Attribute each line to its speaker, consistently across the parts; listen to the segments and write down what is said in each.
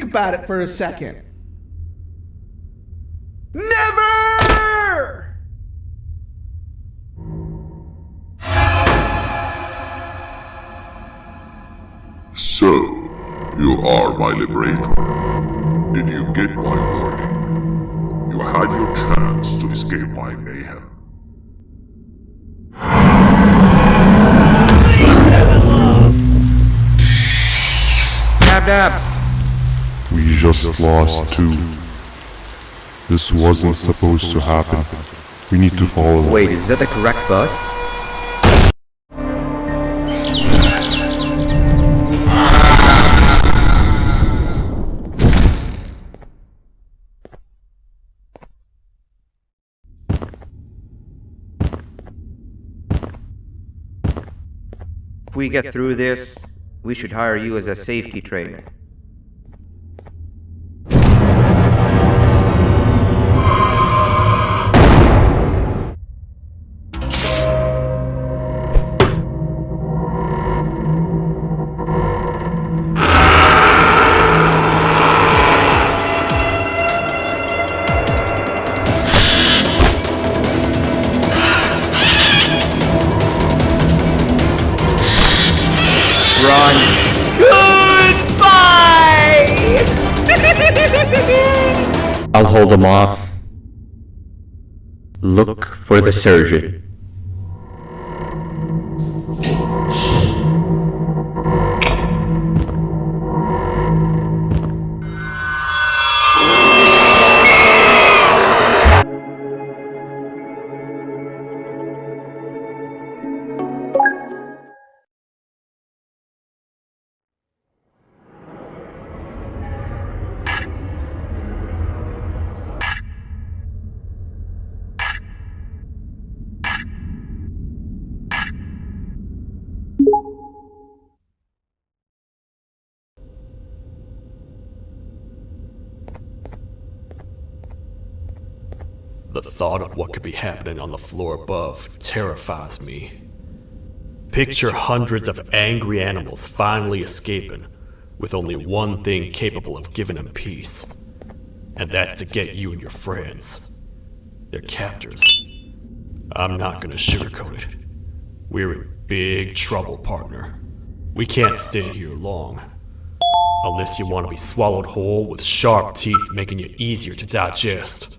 Speaker 1: about it for a second. Never!
Speaker 2: So, you are my liberator. Did you get my warning? You had your chance to escape my mayhem.
Speaker 1: Dab.
Speaker 3: We just lost two. This wasn't supposed to happen. We need to follow them.
Speaker 4: Wait, is that the correct bus? If we get through this, we should hire you as a safety trainer. Run.
Speaker 1: Goodbye!
Speaker 4: I'll hold them off. Look for the surgeon.
Speaker 5: The thought of what could be happening on the floor above terrifies me. Picture hundreds of angry animals finally escaping, with only one thing capable of giving them peace. And that's to get you and your friends. Their captors. I'm not gonna sugarcoat it. We're in big trouble, partner. We can't stay here long. Unless you want to be swallowed whole with sharp teeth making you easier to digest.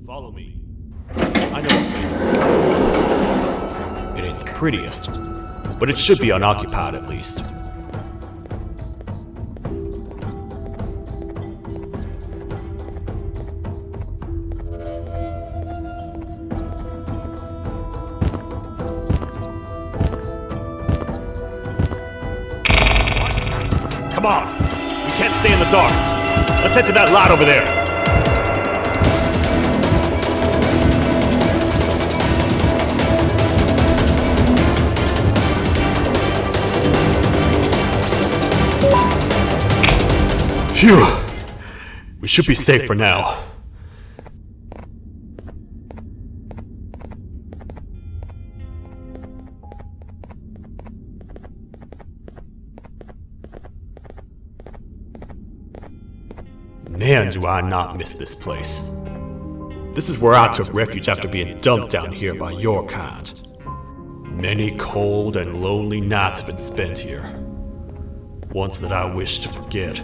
Speaker 5: Follow me. I know a place we're going. It ain't the prettiest, but it should be unoccupied at least. Come on! We can't stay in the dark. Let's head to that lot over there. Phew! We should be safe for now. Man, do I not miss this place. This is where I took refuge after being dumped down here by your kind. Many cold and lonely nights have been spent here. Ones that I wish to forget.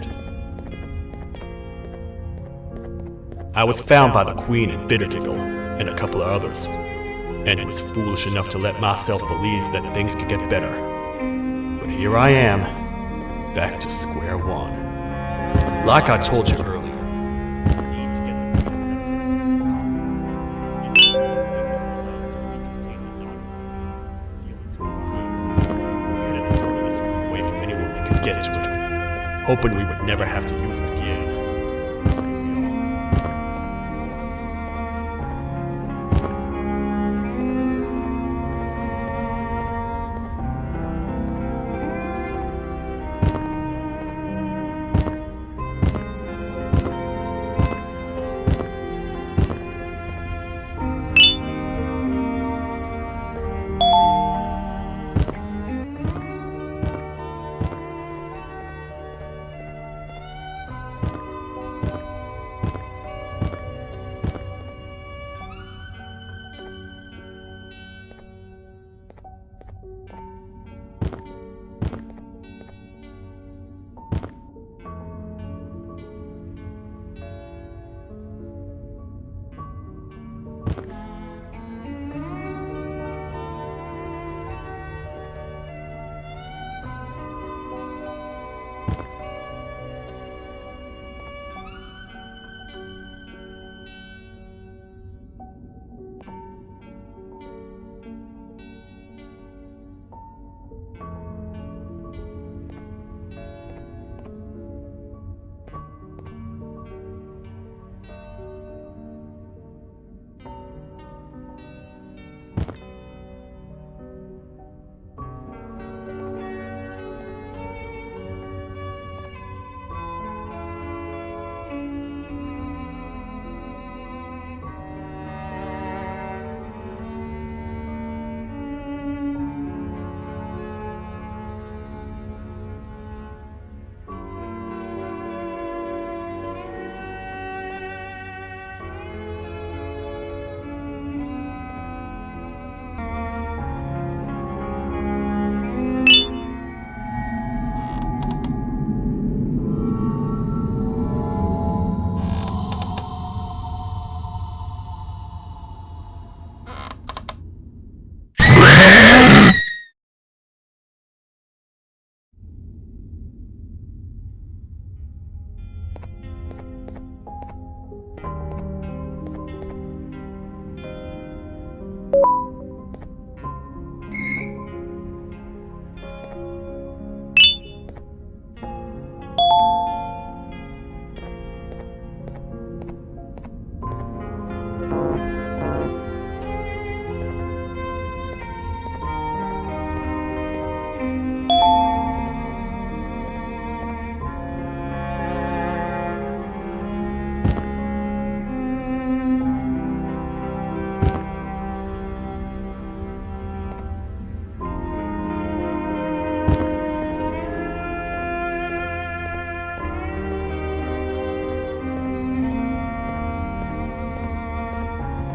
Speaker 5: I was found by the Queen and Bittergiggle, and a couple of others, and was foolish enough to let myself believe that things could get better. But here I am, back to square one. Like I told you earlier, I need to get the Queen's scepter as soon as possible. would get to it, hoping we would never have to use it again.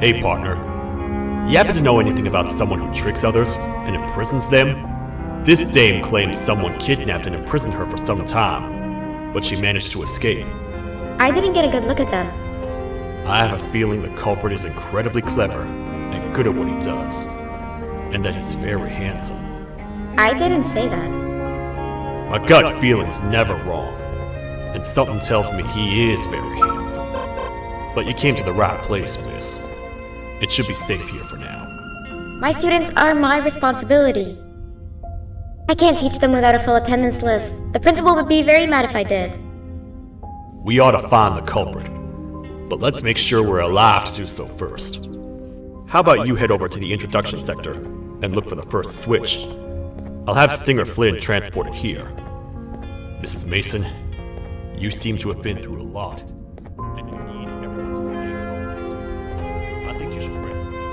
Speaker 5: Hey partner, you happen to know anything about someone who tricks others and imprisons them? This dame claims someone kidnapped and imprisoned her for some time, but she managed to escape.
Speaker 1: I didn't get a good look at them.
Speaker 5: I have a feeling the culprit is incredibly clever and good at what he does, and that he's very handsome.
Speaker 1: I didn't say that.
Speaker 5: My gut feeling's never wrong, and something tells me he is very handsome. But you came to the right place, miss. It should be safe here for now.
Speaker 1: My students are my responsibility. I can't teach them without a full attendance list. The principal would be very mad if I did.
Speaker 5: We ought to find the culprit, but let's make sure we're alive to do so first. How about you head over to the introduction sector and look for the first switch? I'll have Stinger Flynn transported here. Mrs. Mason, you seem to have been through a lot, and you need everyone to stay focused. I think you should rest for now.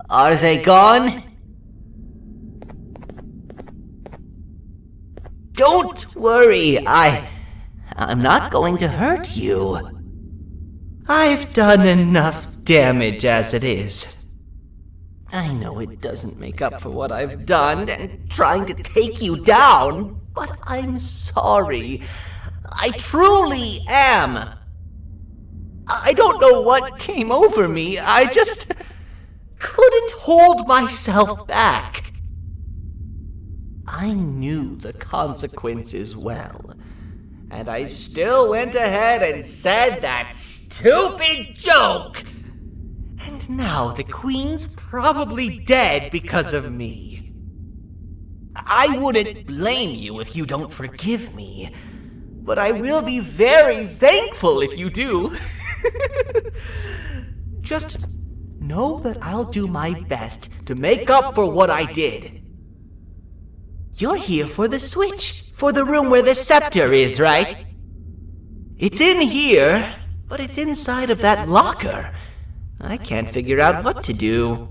Speaker 6: Are they gone? Don't worry, I'm not going to hurt you. I've done enough damage as it is. I know it doesn't make up for what I've done and trying to take you down, but I'm sorry. I truly am. I don't know what came over me. I just couldn't hold myself back. I knew the consequences well, and I still went ahead and said that stupid joke. And now the Queen's probably dead because of me. I wouldn't blame you if you don't forgive me, but I will be very thankful if you do. Just know that I'll do my best to make up for what I did. You're here for the switch, for the room where the scepter is, right? It's in here, but it's inside of that locker. I can't figure out what to do.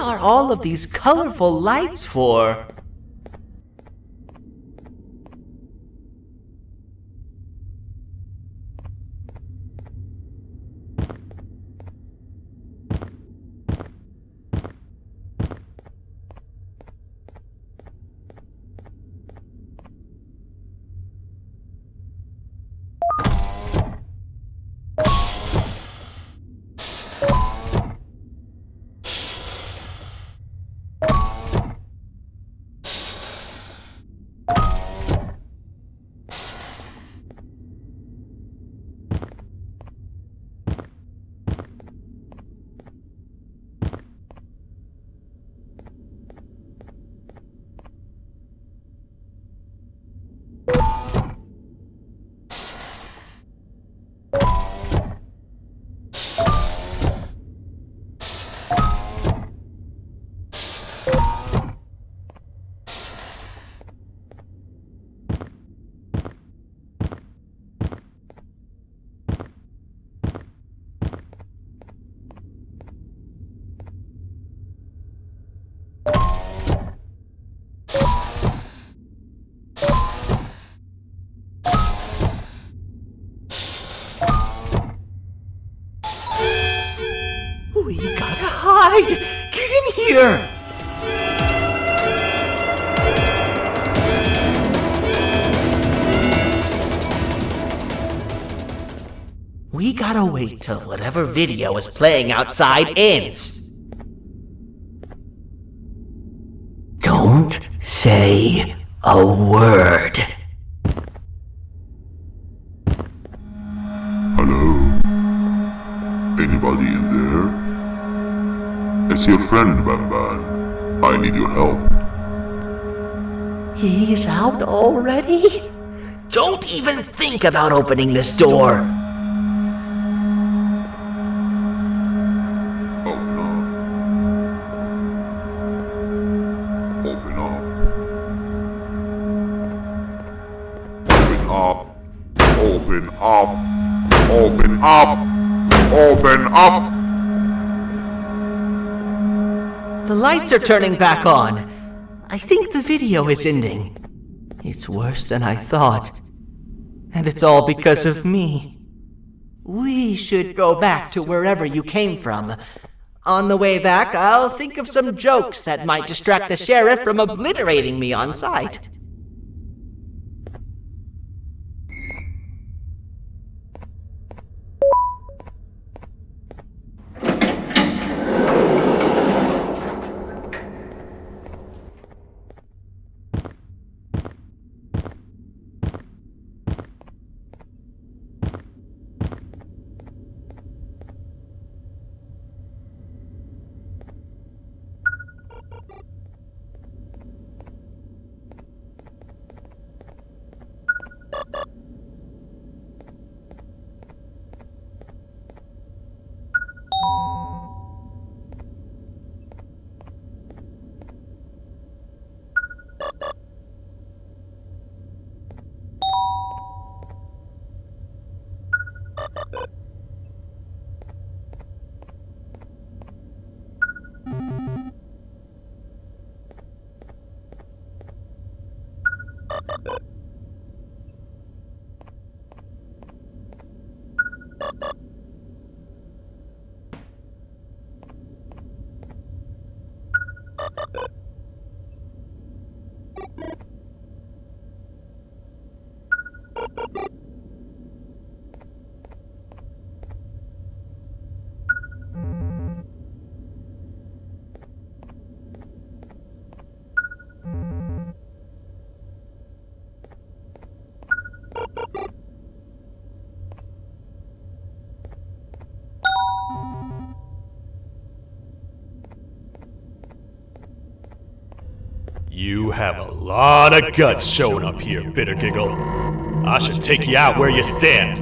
Speaker 6: are all of these colorful lights for? We gotta hide! Get in here! We gotta wait till whatever video is playing outside ends. Don't say a word.
Speaker 2: Hello? Anybody in there? It's your friend, Banban. I need your help.
Speaker 6: He's out already? Don't even think about opening this door.
Speaker 2: Oh no. Open up. Open up. Open up. Open up.
Speaker 6: The lights are turning back on. I think the video is ending. It's worse than I thought. And it's all because of me. We should go back to wherever you came from. On the way back, I'll think of some jokes that might distract the sheriff from obliterating me on sight.
Speaker 5: You have a lot of guts showing up here, Bitter Giggle. I should take you out where you stand.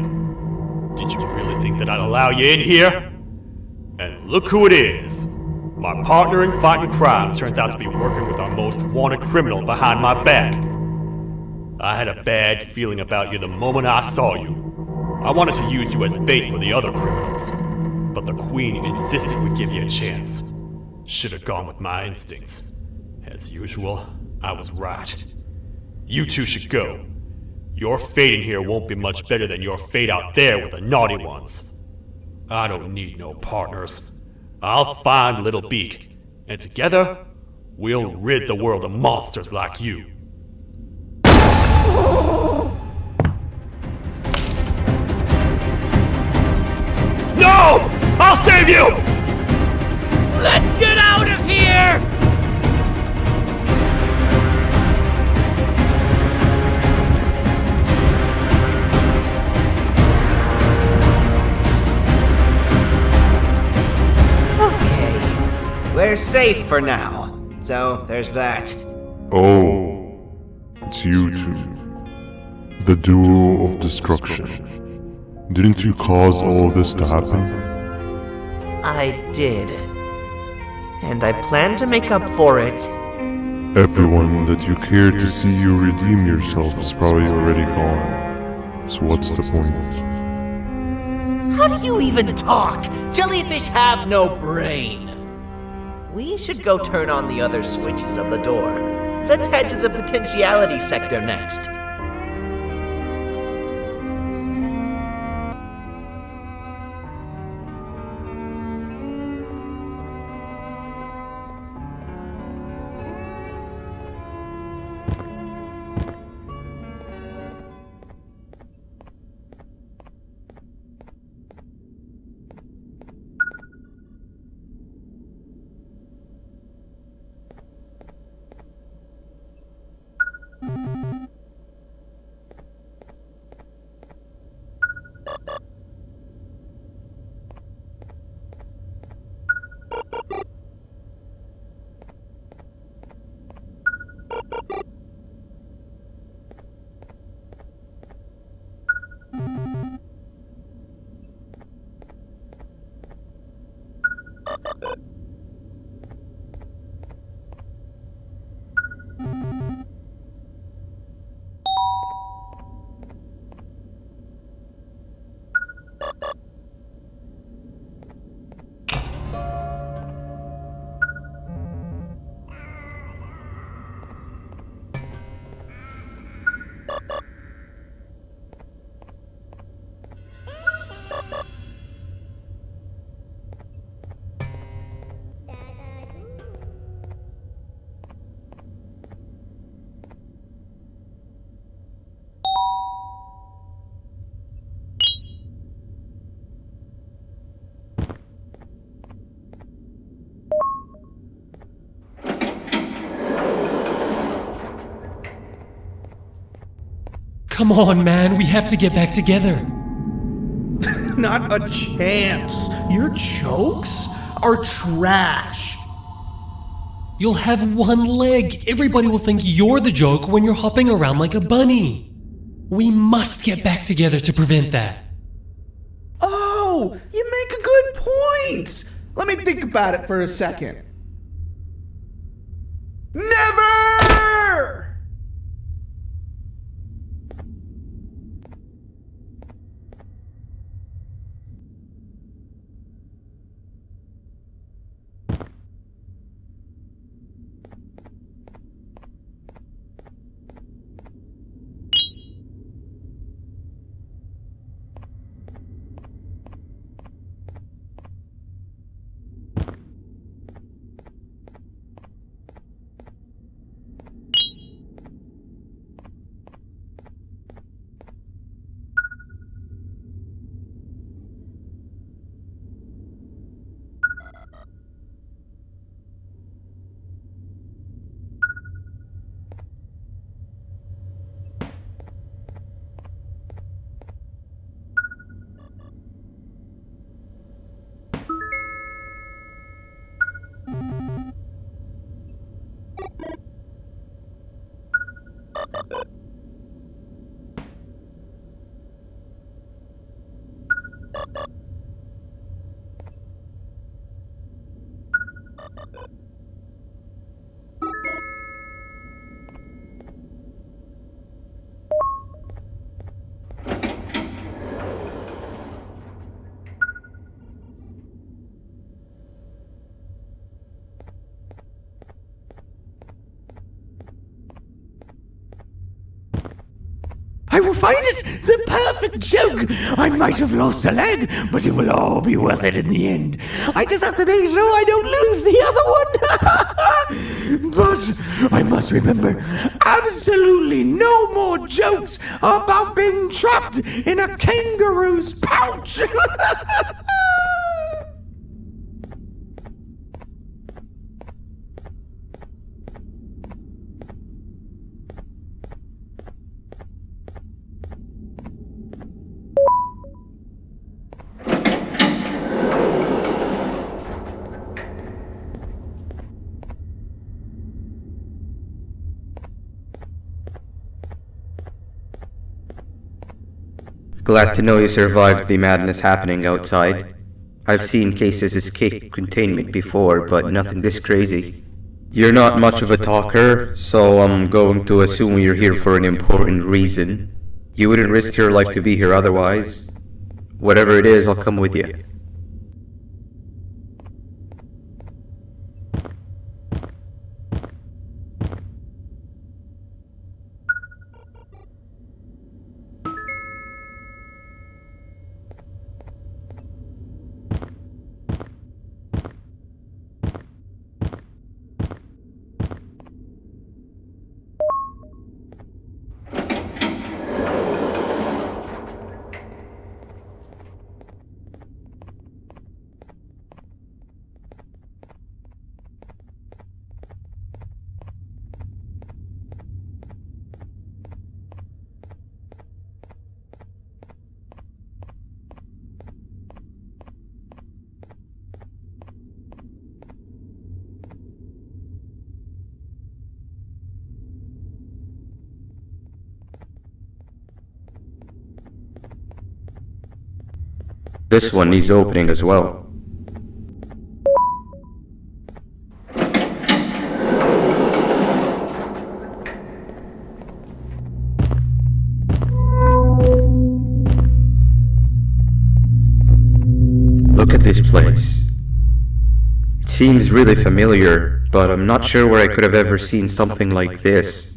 Speaker 5: Did you really think that I'd allow you in here? And look who it is. My partner in fighting crime turns out to be working with our most wanted criminal behind my back. I had a bad feeling about you the moment I saw you. I wanted to use you as bait for the other criminals, but the Queen insisted we give you a chance. Should have gone with my instincts. As usual, I was right. You two should go. Your fate in here won't be much better than your fate out there with the naughty ones. I don't need no partners. I'll find Little Beak, and together, we'll rid the world of monsters like you. No! I'll save you!
Speaker 6: Let's get out of here! Okay, we're safe for now. So, there's that.
Speaker 3: Oh, it's you two. The duo of destruction. Didn't you cause all of this to happen?
Speaker 6: I did. And I plan to make up for it.
Speaker 3: Everyone that you cared to see you redeem yourself is probably already gone. So what's the point?
Speaker 6: How do you even talk? Jellyfish have no brain. We should go turn on the other switches of the door. Let's head to the potentiality sector next.
Speaker 7: Come on, man, we have to get back together.
Speaker 8: Not a chance. Your jokes are trash.
Speaker 7: You'll have one leg. Everybody will think you're the joke when you're hopping around like a bunny. We must get back together to prevent that.
Speaker 8: Oh, you make a good point. Let me think about it for a second. Never!
Speaker 9: will find it! The perfect joke! I might have lost a leg, but it will all be worth it in the end. I just have to make sure I don't lose the other one! But I must remember, absolutely no more jokes about being trapped in a kangaroo's pouch!
Speaker 4: Glad to know you survived the madness happening outside. I've seen cases escape containment before, but nothing this crazy. You're not much of a talker, so I'm going to assume you're here for an important reason. You wouldn't risk your life to be here otherwise. Whatever it is, I'll come with you. This one needs opening as well. Look at this place. It seems really familiar, but I'm not sure where I could have ever seen something like this.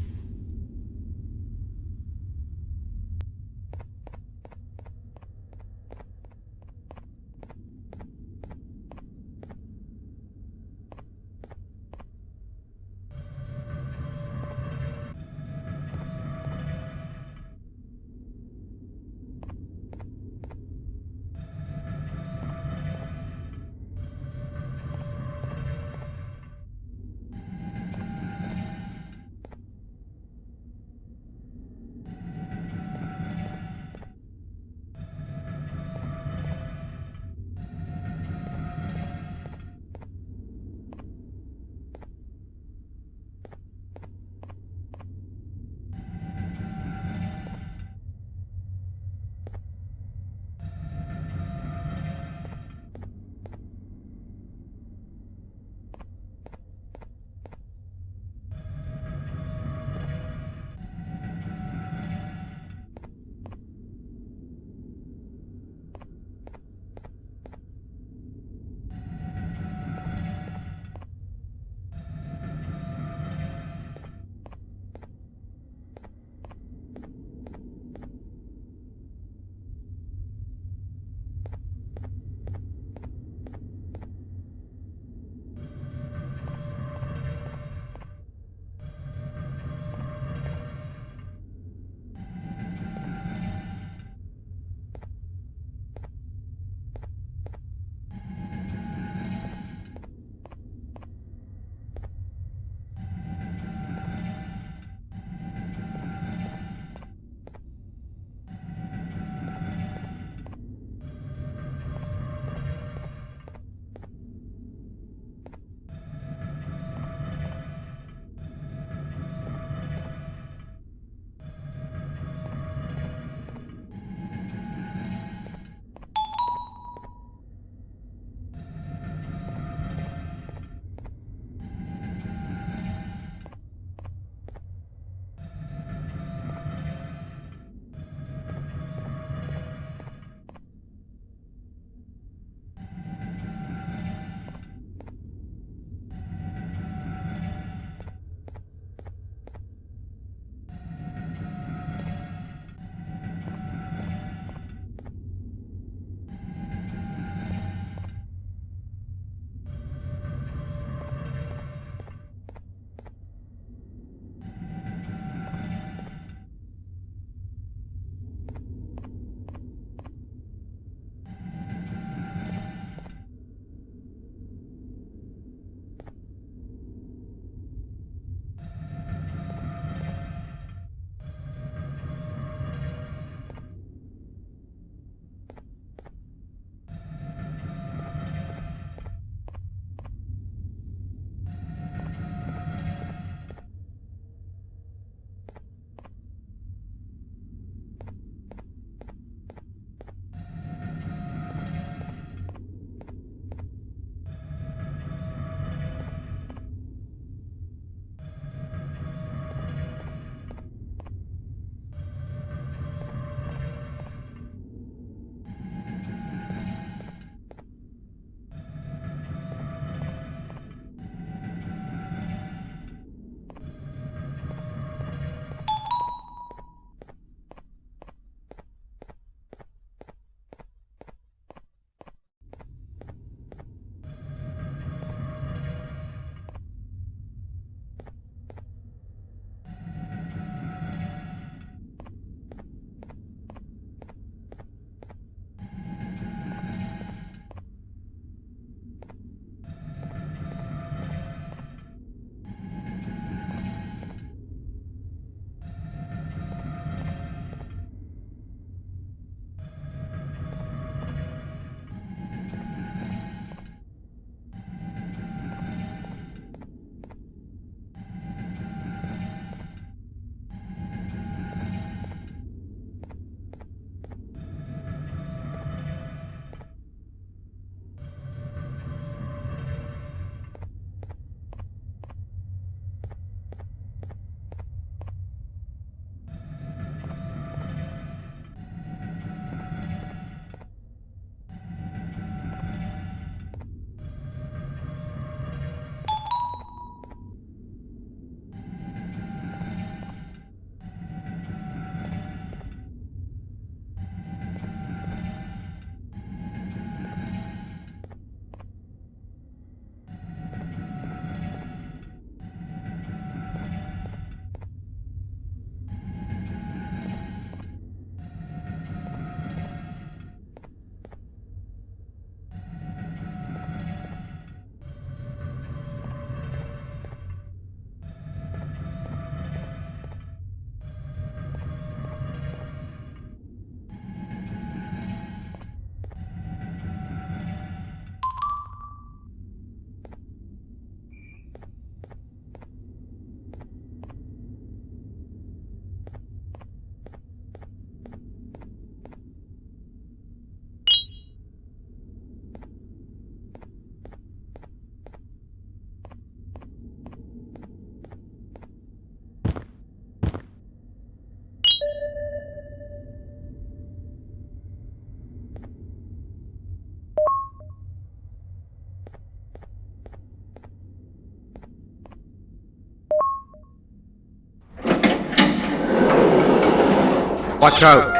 Speaker 4: Watch out!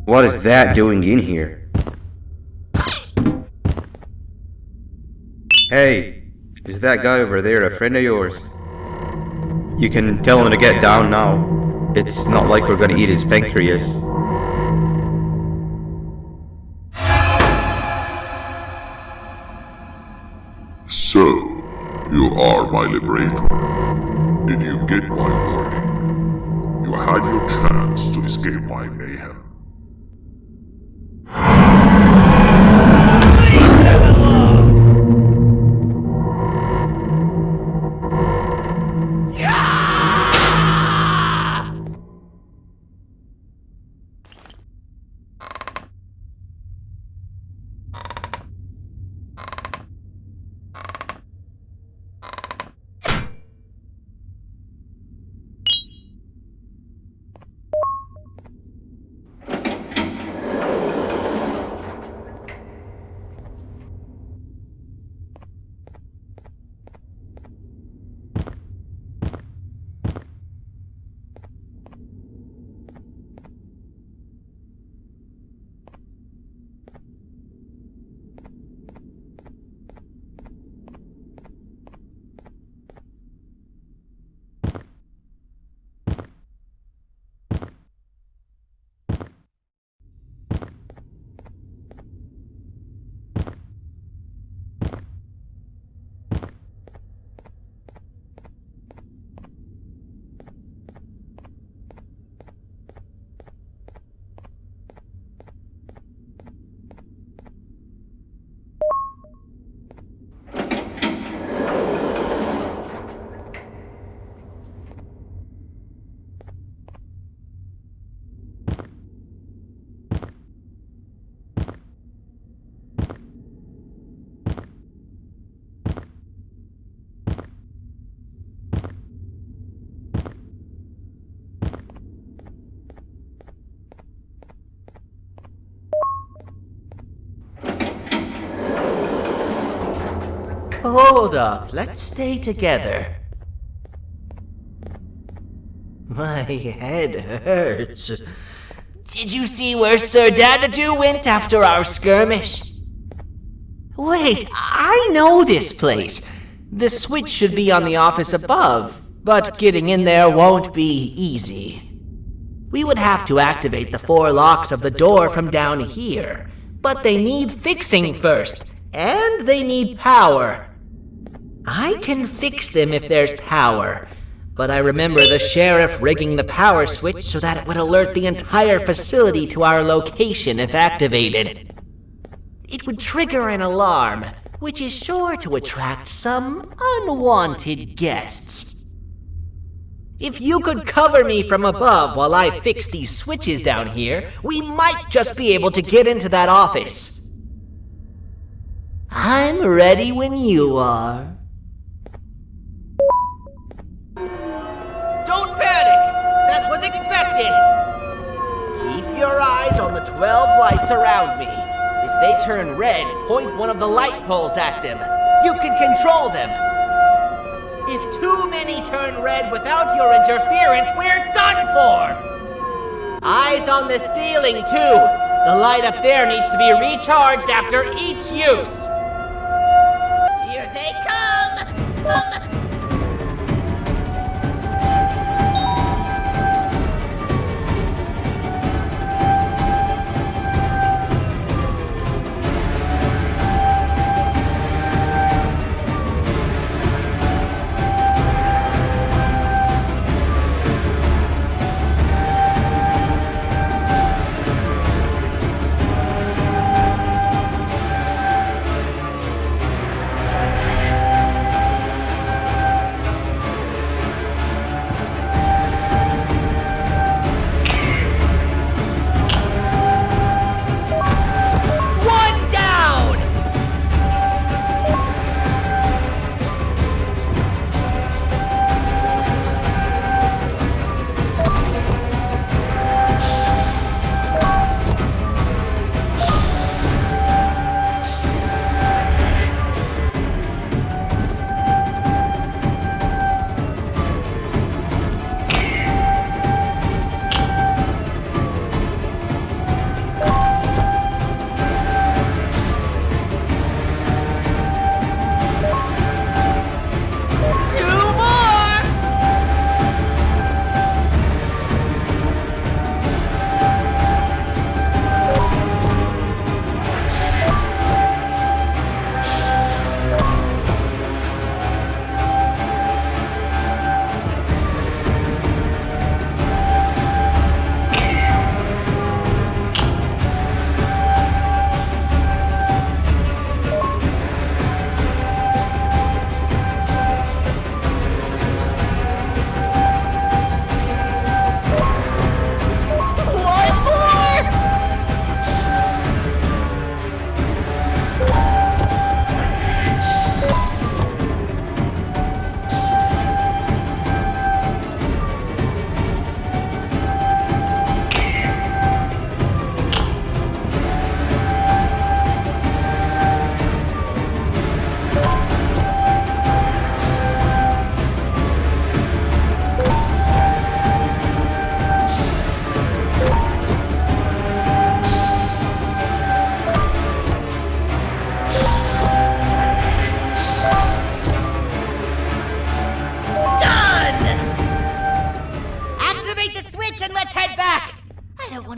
Speaker 4: What is that doing in here? Hey, is that guy over there a friend of yours? You can tell him to get down now. It's not like we're gonna eat his pancreas.
Speaker 2: So, you are my liberator. Did you get my warning? You had your chance to escape my mayhem.
Speaker 6: Hold up, let's stay together. My head hurts. Did you see where Sir Dadadoo went after our skirmish? Wait, I know this place. The switch should be on the office above, but getting in there won't be easy. We would have to activate the 4 locks of the door from down here, but they need fixing first, and they need power. I can fix them if there's power, but I remember the sheriff rigging the power switch so that it would alert the entire facility to our location if activated. It would trigger an alarm, which is sure to attract some unwanted guests. If you could cover me from above while I fix these switches down here, we might just be able to get into that office. I'm ready when you are. Don't panic! That was expected! Keep your eyes on the 12 lights around me. If they turn red, point one of the light poles at them. You can control them. If too many turn red without your interference, we're done for! Eyes on the ceiling, too. The light up there needs to be recharged after each use. Here they come!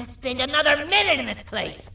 Speaker 6: to spend another minute in this place.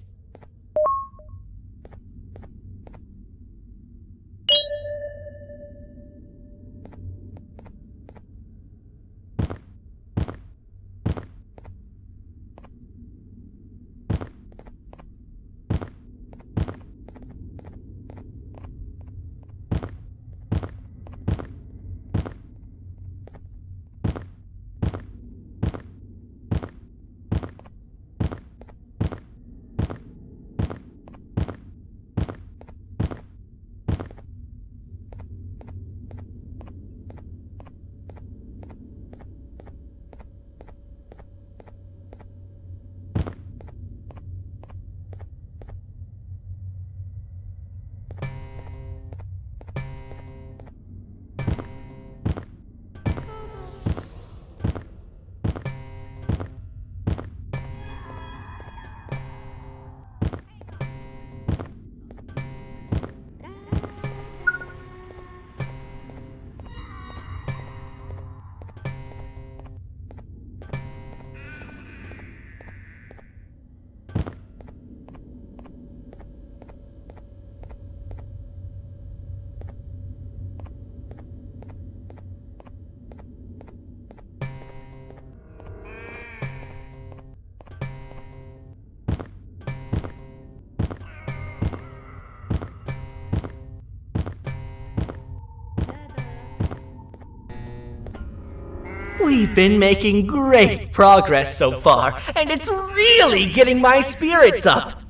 Speaker 6: We've been making great progress so far, and it's really getting my spirits up.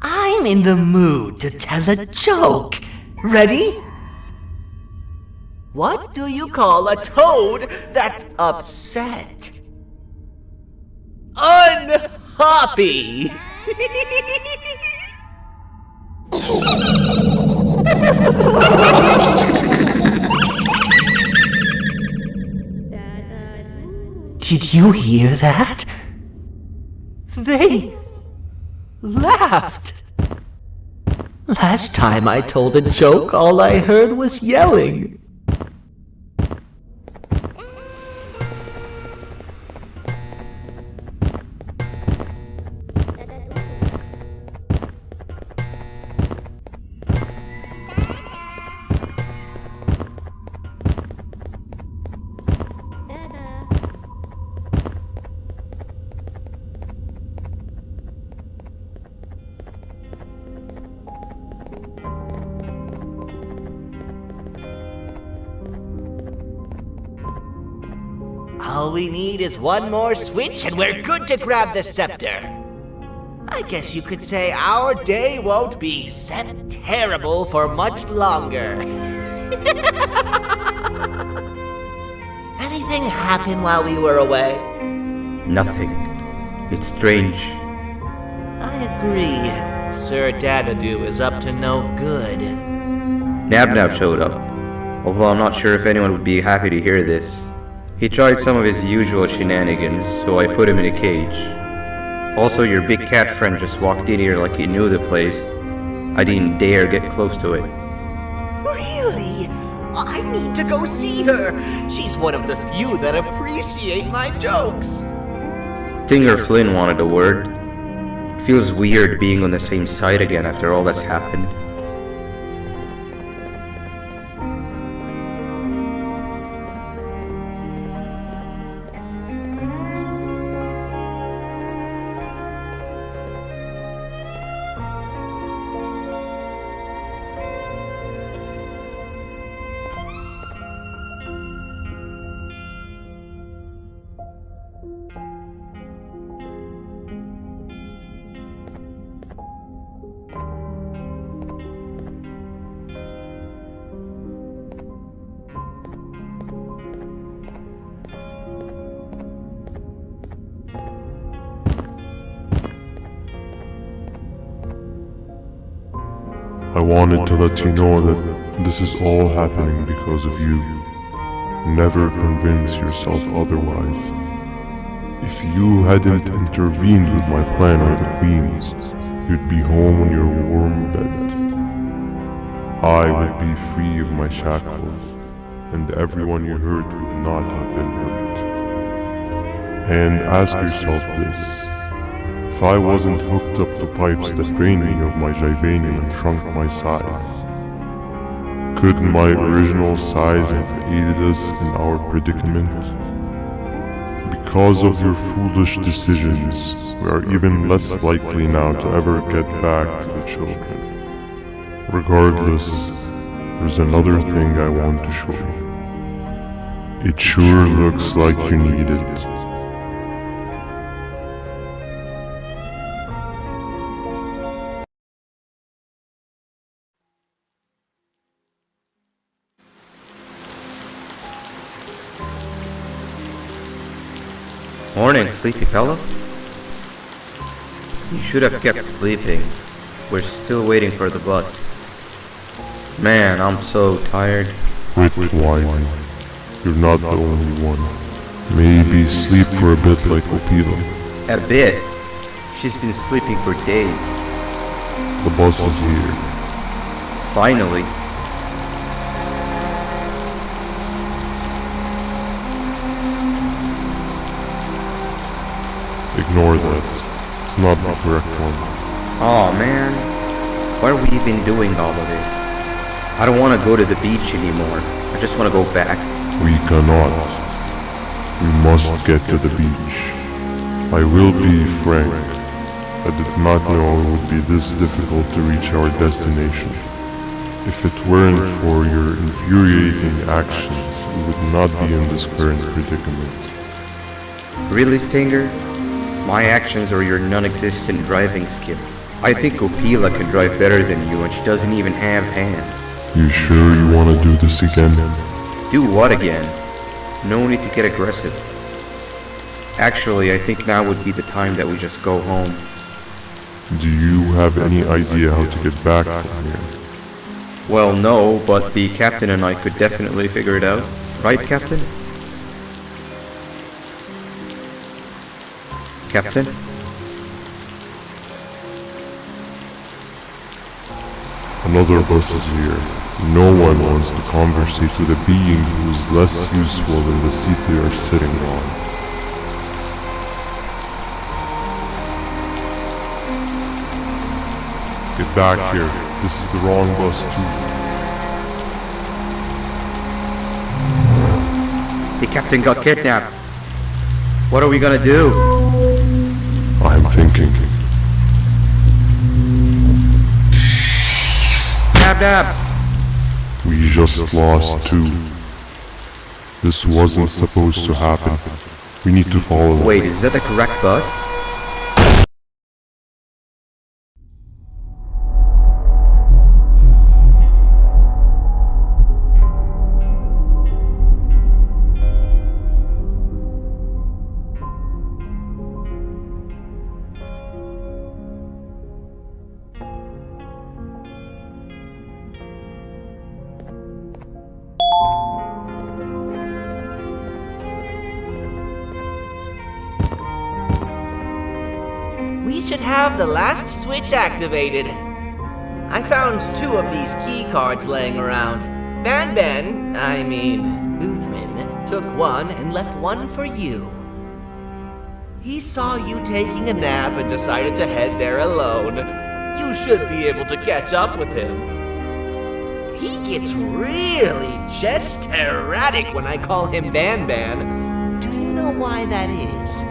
Speaker 6: I'm in the mood to tell a joke. Ready? What do you call a toad that's upset? Unhappy! Did you hear that? They laughed. Last time I told a joke, all I heard was yelling. All we need is one more switch and we're good to grab the scepter. I guess you could say our day won't be terrible for much longer. Anything happen while we were away?
Speaker 4: Nothing. It's strange.
Speaker 6: I agree. Sir Dadadoo is up to no good.
Speaker 4: Nab showed up, although I'm not sure if anyone would be happy to hear this. He tried some of his usual shenanigans, so I put him in a cage. Also, your big cat friend just walked in here like he knew the place. I didn't dare get close to it.
Speaker 6: Really? I need to go see her. She's one of the few that appreciate my jokes.
Speaker 4: Tinger Flynn wanted a word. Feels weird being on the same side again after all that's happened.
Speaker 3: I wanted to let you know that this is all happening because of you. Never convince yourself otherwise. If you hadn't intervened with my plan or the Queen's, you'd be home on your warm bed. I would be free of my shackles, and everyone you hurt would not have been hurt. And ask yourself this, if I wasn't hooked up to pipes that drained me of my Jivanium and shrunk my size? Could my original size have aided us in our predicament? Because of your foolish decisions, we are even less likely now to ever get back to the children. Regardless, there's another thing I want to show you. It sure looks like you need it.
Speaker 4: Morning, sleepy fellow. You should have kept sleeping. We're still waiting for the bus. Man, I'm so tired.
Speaker 3: Quit whining. You're not the only one. Maybe sleep for a bit like Opila.
Speaker 4: A bit. She's been sleeping for days.
Speaker 3: The bus is here.
Speaker 4: Finally.
Speaker 3: Ignore that. It's not the correct one.
Speaker 4: Aw, man. Why are we even doing all of this? I don't want to go to the beach anymore. I just want to go back.
Speaker 3: We cannot. We must get to the beach. I will be frank. I did not know it would be this difficult to reach our destination. If it weren't for your infuriating actions, we would not be in this current predicament.
Speaker 4: Really, Stinger? My actions or your non-existent driving skill? I think Opila can drive better than you and she doesn't even have hands.
Speaker 3: You sure you want to do this again?
Speaker 4: Do what again? No need to get aggressive. Actually, I think now would be the time that we just go home.
Speaker 3: Do you have any idea how to get back from here?
Speaker 4: Well, no, but the captain and I could definitely figure it out. Right, Captain? Captain?
Speaker 3: Another bus is here. No one wants to conversate with a being who is less useful than the seat they are sitting on. Get back here. This is the wrong bus too.
Speaker 4: The captain got kidnapped. What are we gonna do?
Speaker 3: I'm thinking.
Speaker 4: Dab dab!
Speaker 3: We just lost two. This wasn't supposed to happen. We need to follow them.
Speaker 4: Wait, is that the correct bus?
Speaker 6: We should have the last switch activated. I found 2 of these key cards laying around. Boothman, took one and left one for you. He saw you taking a nap and decided to head there alone. You should be able to catch up with him. He gets really just erratic when I call him Banban. Do you know why that is?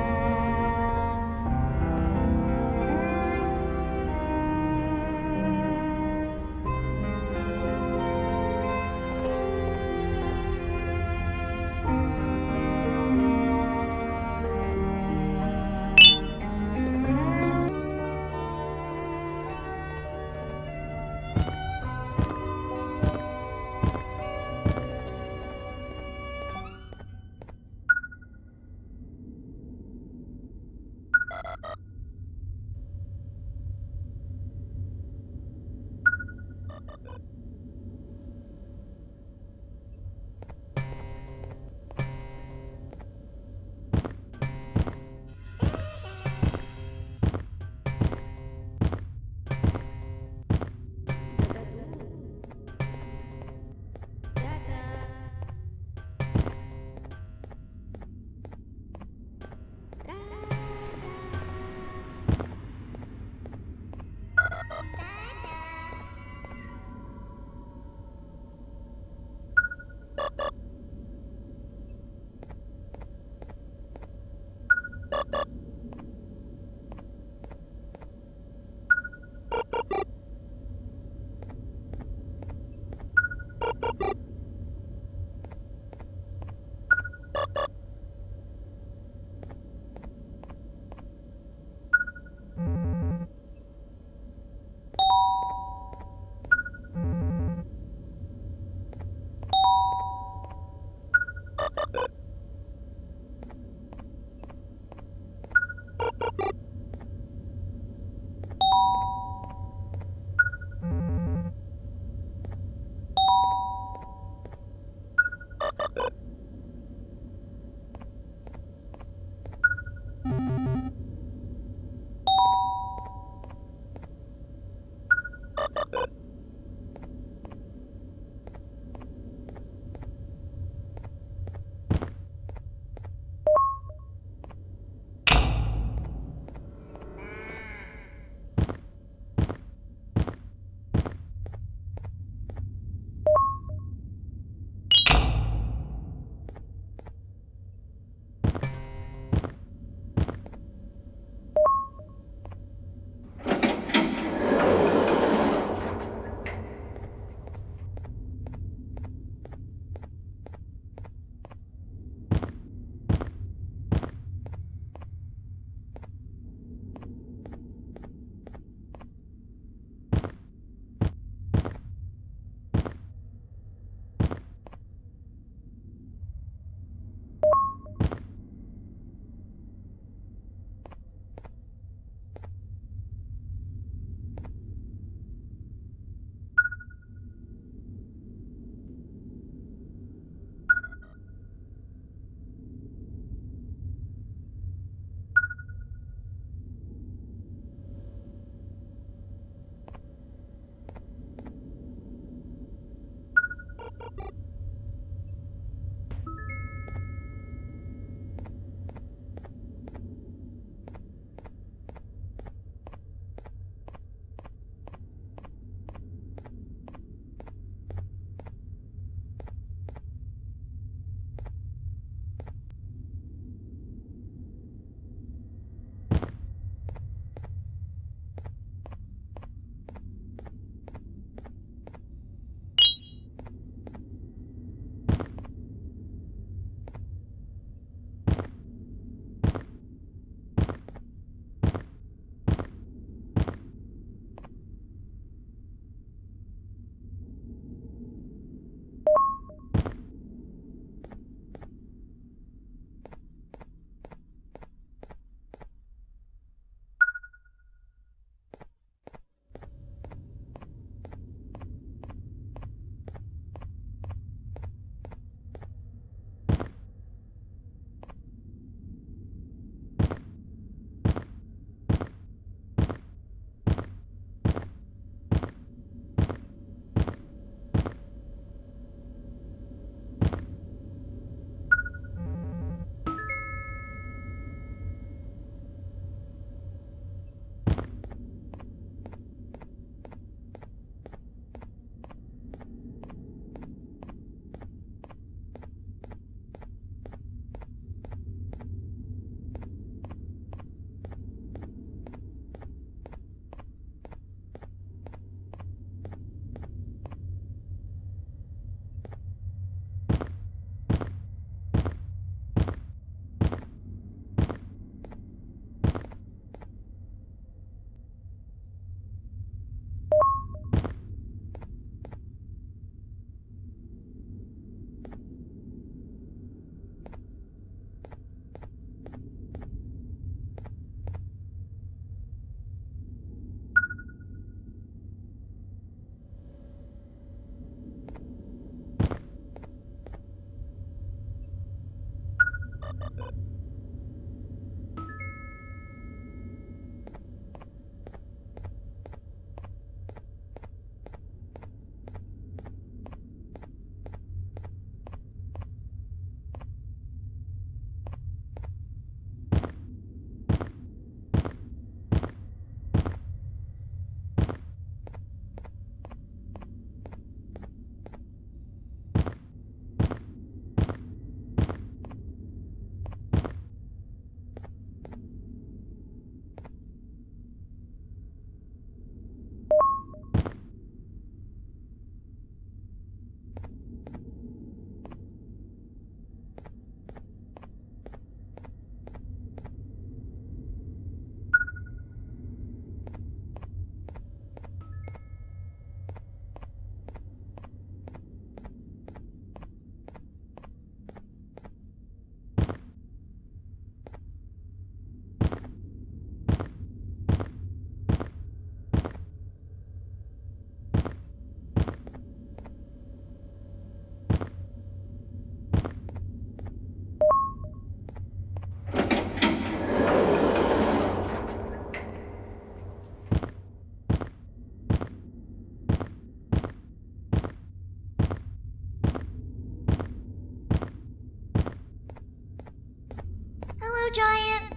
Speaker 1: Hello, Giant.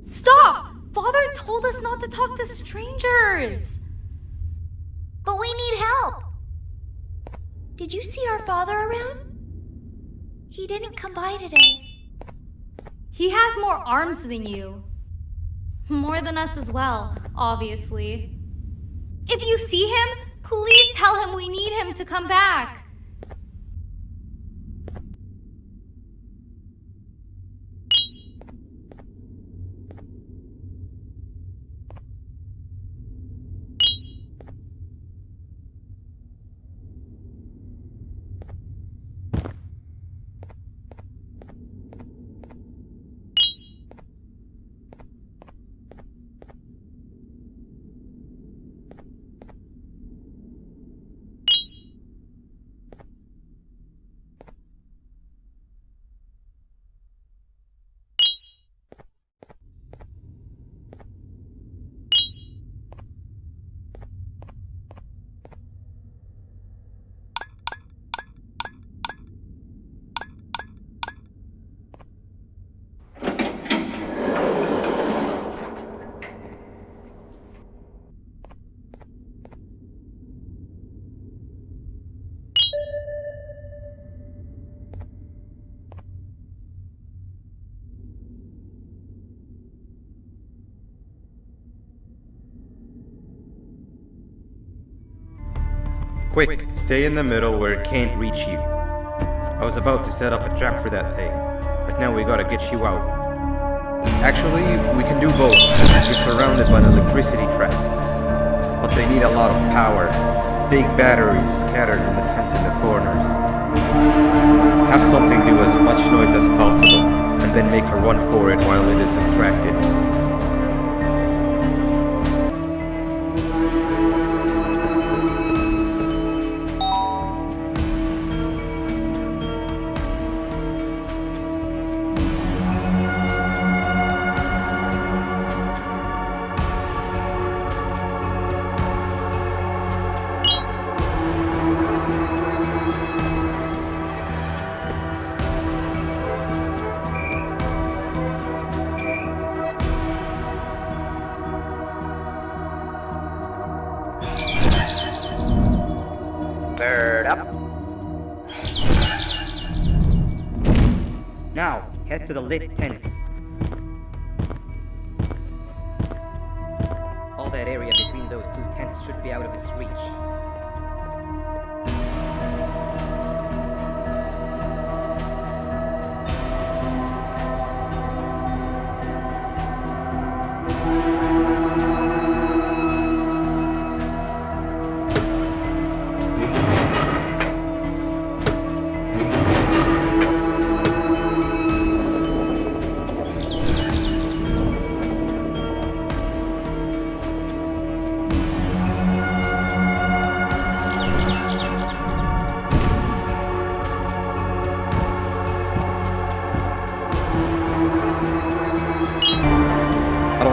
Speaker 10: Stop! Father told us not to talk to strangers.
Speaker 1: But we need help. Did you see our father around? He didn't come by today.
Speaker 10: He has more arms than you. More than us as well, obviously. If you see him, please tell him we need him to come back.
Speaker 4: Quick, stay in the middle where it can't reach you. I was about to set up a trap for that thing, but now we gotta get you out. Actually, we can do both. You're surrounded by an electricity trap, but they need a lot of power. Big batteries scattered in the tents in the corners. Have something do as much noise as possible, and then make her run for it while it is distracted. Third up. Now, head to the lit tents. All that area between those two tents should be out of its reach.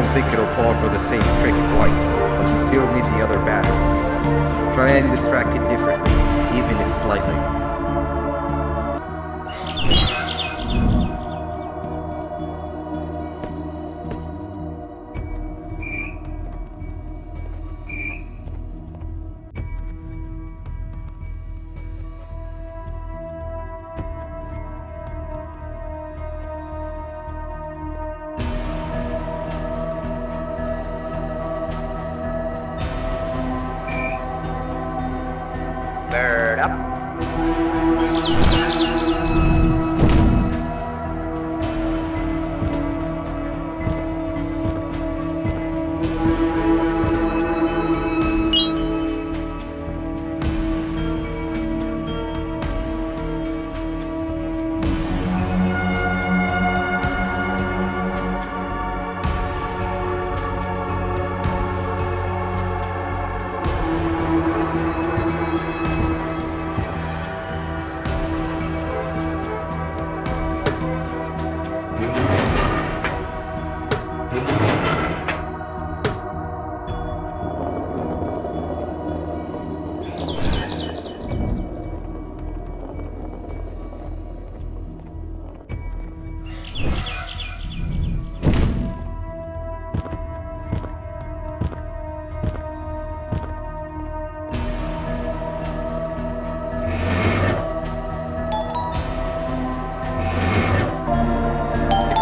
Speaker 4: don't think it'll fall for the same trick twice, but you still need the other battery. Try and distract it differently, even if slightly. Bird up.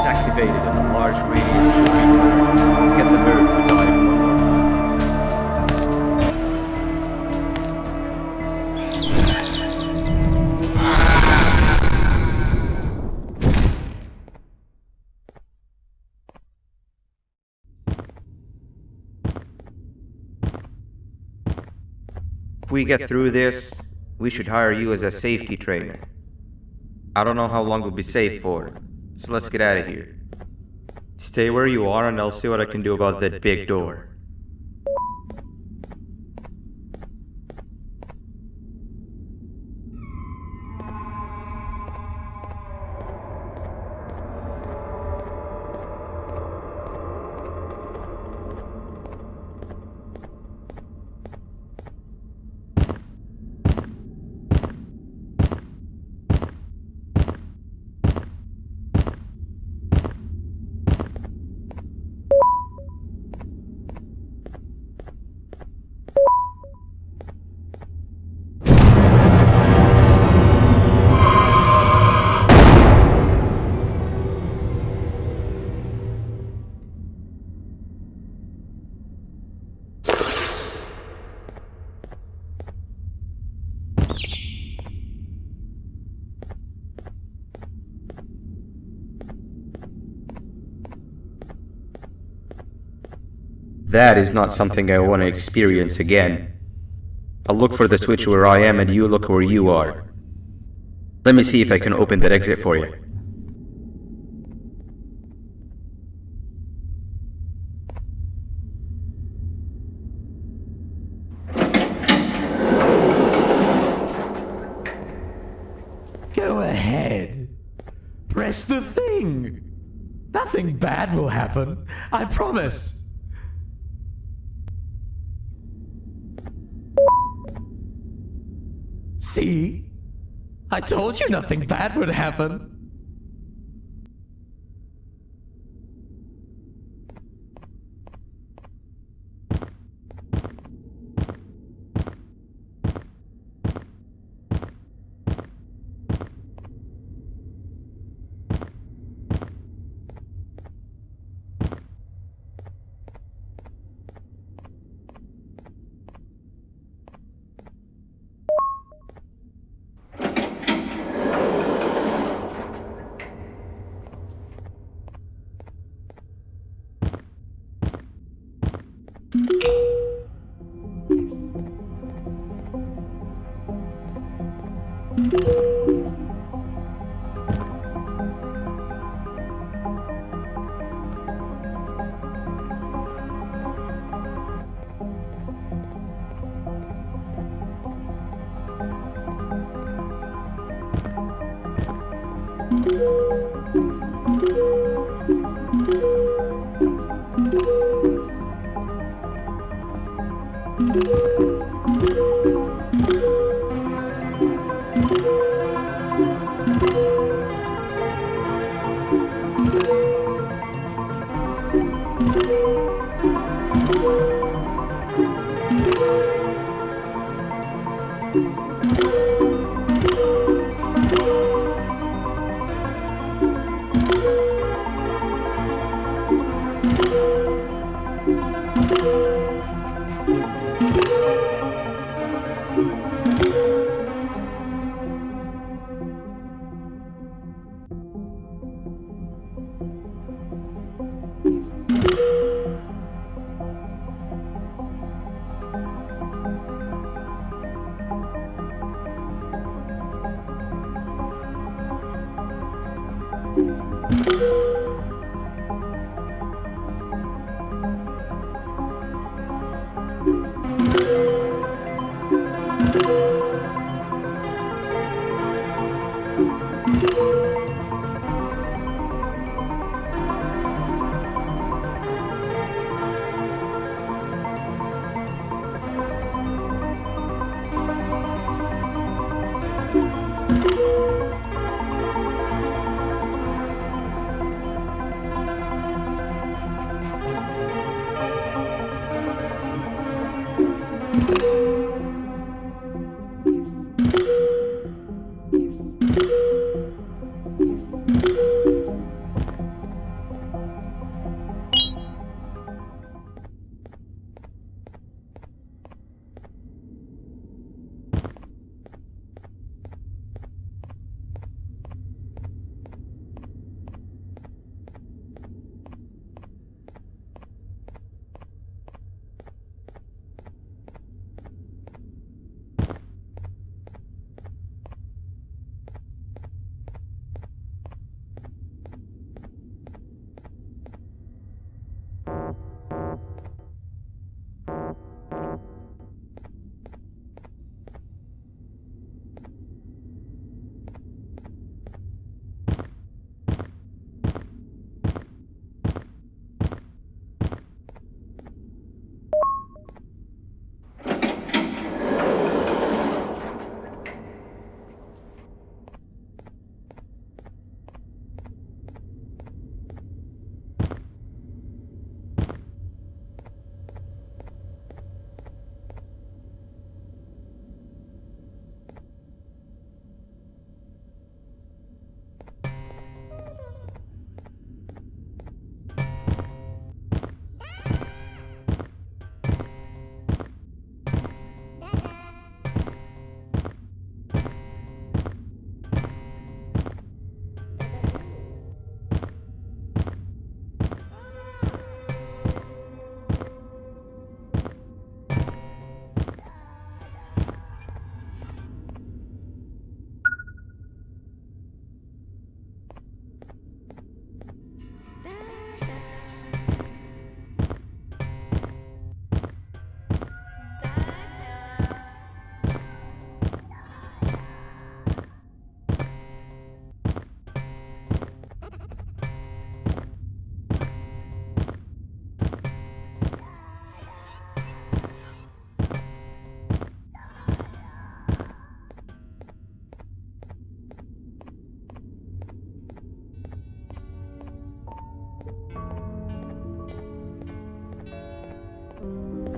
Speaker 4: Activated and a large radius should be covered. Get the bird to dive in one If we get through this, we should hire you as a safety trainer. I don't know how long we'll be safe for, so let's get out of here. Stay where you are and I'll see what I can do about that big door. That is not something I want to experience again. I'll look for the switch where I am and you look where you are. Let me see if I can open that exit for you.
Speaker 9: Go ahead. Press the thing. Nothing bad will happen. I promise. See? I told you nothing bad would happen.
Speaker 11: You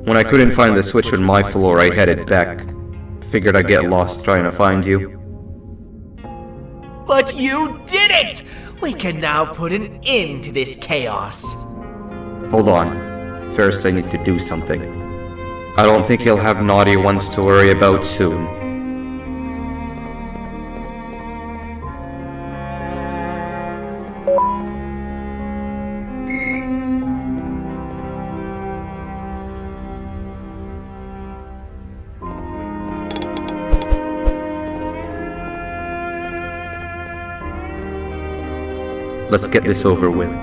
Speaker 4: When I couldn't find the switch on my floor, I headed back. Figured I'd get lost trying to find you.
Speaker 6: But you did it! We can now put an end to this chaos.
Speaker 4: Hold on. First I need to do something. I don't think he'll have naughty ones to worry about soon. Let's get this over with.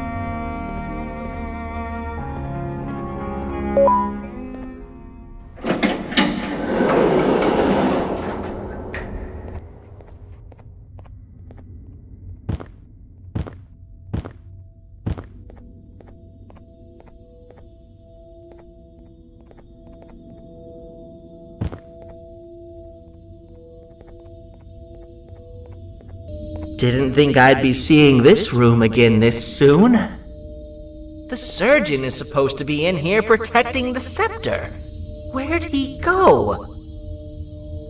Speaker 6: Didn't think I'd be seeing this room again this soon. The surgeon is supposed to be in here protecting the scepter. Where'd he go?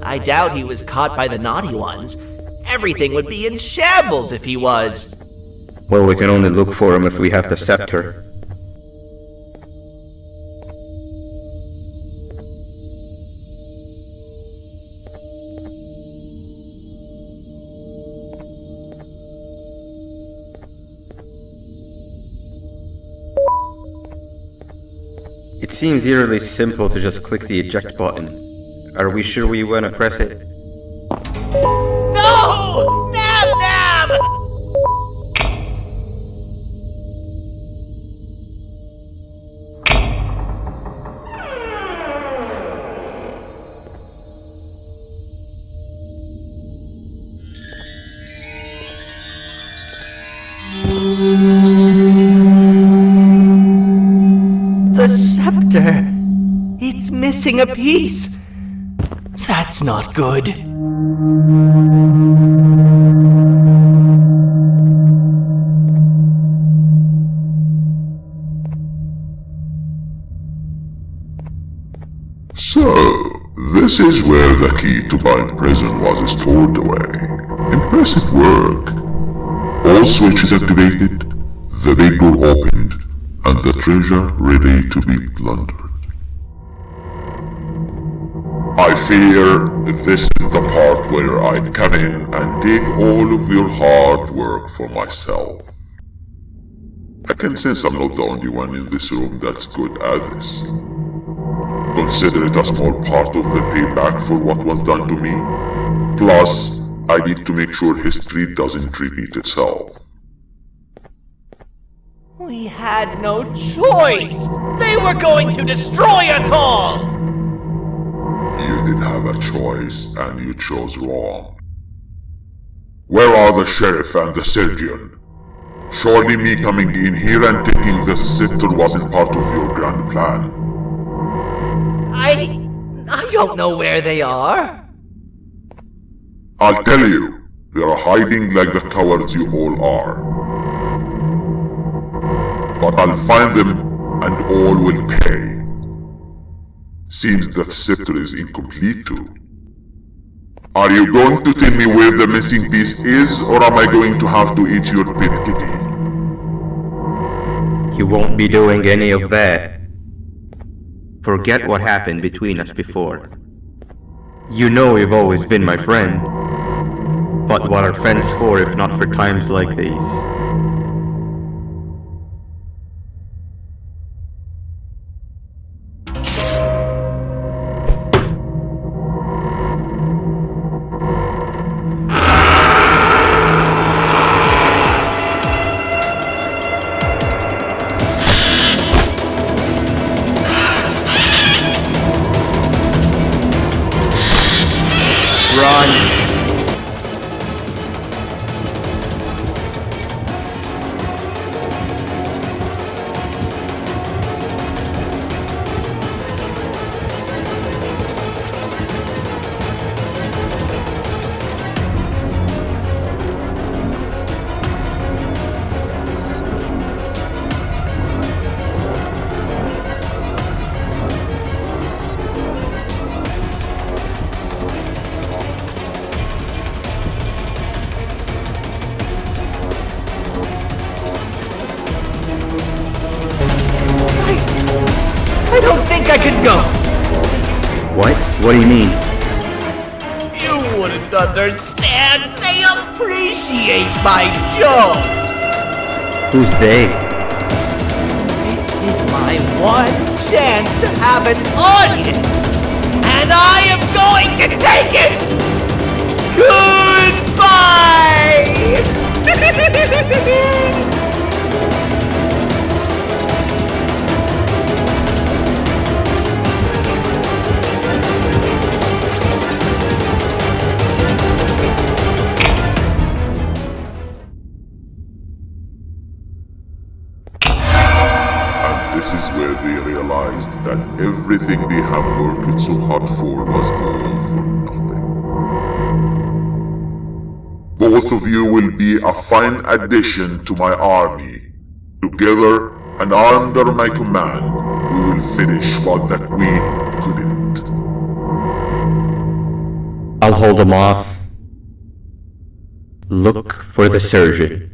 Speaker 6: I doubt he was caught by the naughty ones. Everything would be in shambles if he was.
Speaker 4: Well, we can only look for him if we have the scepter. It seems eerily simple to just click the eject button. Are we sure we want to press it?
Speaker 6: No! Nab! Nab! The scepter. It's missing a piece. That's not good.
Speaker 2: So, this is where the key to my prison was stored away. Impressive work. All switches activated, the big door opened, and the treasure ready to be plundered. I fear this is the part where I come in and take all of your hard work for myself. I can sense I'm not the only one in this room that's good at this. Consider it a small part of the payback for what was done to me. Plus, I need to make sure history doesn't repeat itself.
Speaker 6: We had no choice! They were going to destroy us all!
Speaker 2: You did have a choice, and you chose wrong. Where are the sheriff and the surgeon? Surely me coming in here and taking the scepter wasn't part of your grand plan.
Speaker 6: I don't know where they are.
Speaker 2: I'll tell you, they are hiding like the cowards you all are. But I'll find them and all will pay. Seems that scepter is incomplete too. Are you going to tell me where the missing piece is, or am I going to have to eat your pet kitty?
Speaker 4: You won't be doing any of that. Forget what happened between us before. You know you've always been my friend. But what are friends for if not for times like these? Run!
Speaker 6: I don't think I can go.
Speaker 4: What? What do you mean?
Speaker 6: You wouldn't understand. They appreciate my jokes.
Speaker 4: Who's they?
Speaker 6: This is my one chance to have an audience, and I am going to take it. Goodbye.
Speaker 2: This is where they realized that everything they have worked so hard for was all for nothing. Both of you will be a fine addition to my army. Together and under my command, we will finish what the Queen couldn't.
Speaker 4: I'll hold them off. Look for the surgeon.